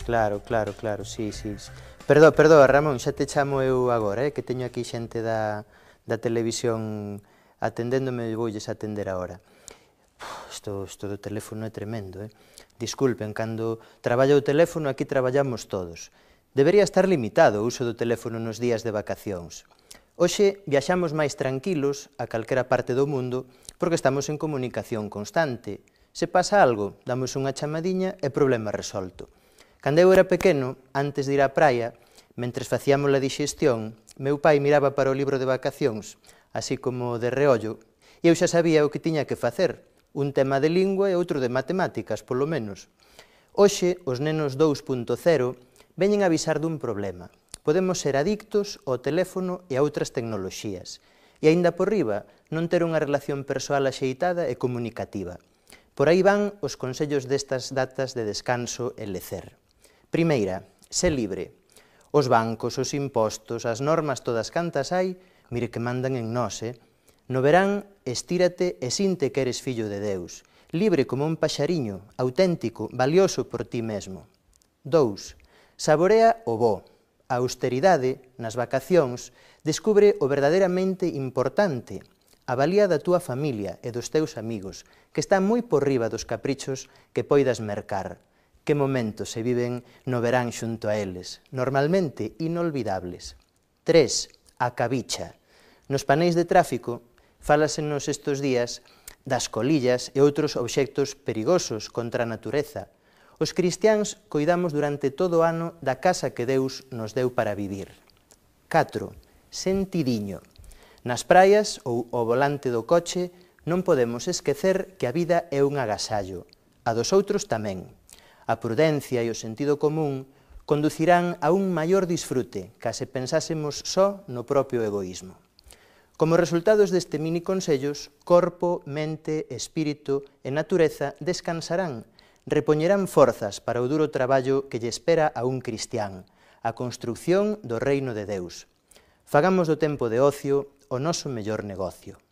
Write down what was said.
Claro, claro, claro, sí, sí. Perdón, Ramón, xa te chamo eu agora, que teño aquí xente da televisión atendéndome e voulles atender agora. Isto do teléfono é tremendo, Disculpen, cando traballa o teléfono aquí traballamos todos. Debería estar limitado o uso do teléfono nos días de vacacións. Hoxe viaxamos máis tranquilos a calquera parte do mundo porque estamos en comunicación constante. Se pasa algo, damos unha chamadiña e problema resolto. Cando eu era pequeno, antes de ir á praia, mentres facíamos a dixestión, meu pai miraba para o libro de vacacións, así como de reollo, e eu xa sabía o que tiña que facer, un tema de lingua e outro de matemáticas, polo menos. Hoxe, os nenos 2.0 veñen a avisar dun problema. Podemos ser adictos ao teléfono e a outras tecnoloxías, e aínda por riba non ter unha relación persoal axeitada e comunicativa. Por aí van os consellos destas datas de descanso e lecer. Primeira, sé libre. Os bancos, os impostos, as normas todas cantas hai, mire que mandan en nós, No verán, estírate e sinte que eres fillo de Deus, libre como un paxariño, auténtico, valioso por ti mesmo. 2. Saborea o bo. A austeridade, nas vacacións, descubre o verdadeiramente importante, a valía da túa familia e dos teus amigos, que están moi por riba dos caprichos que poidas mercar. Que momentos se viven no verán xunto a eles, normalmente inolvidables. 3. A cabicha. Nos paneis de tráfico, fálasenos estes días das colillas e outros obxectos perigosos contra a natureza. Os cristiáns coidamos durante todo o ano da casa que Deus nos deu para vivir. 4. Sentidiño. Nas praias ou ao volante do coche non podemos esquecer que a vida é un agasallo. A dos outros tamén. A prudencia e o sentido común conducirán a un maior disfrute ca se pensásemos só no propio egoísmo. Como resultados deste mini consellos, corpo, mente, espírito e natureza descansarán, repoñerán forzas para o duro traballo que lle espera a un cristián, a construcción do reino de Deus. Fagamos do tempo de ocio o noso mellor negocio.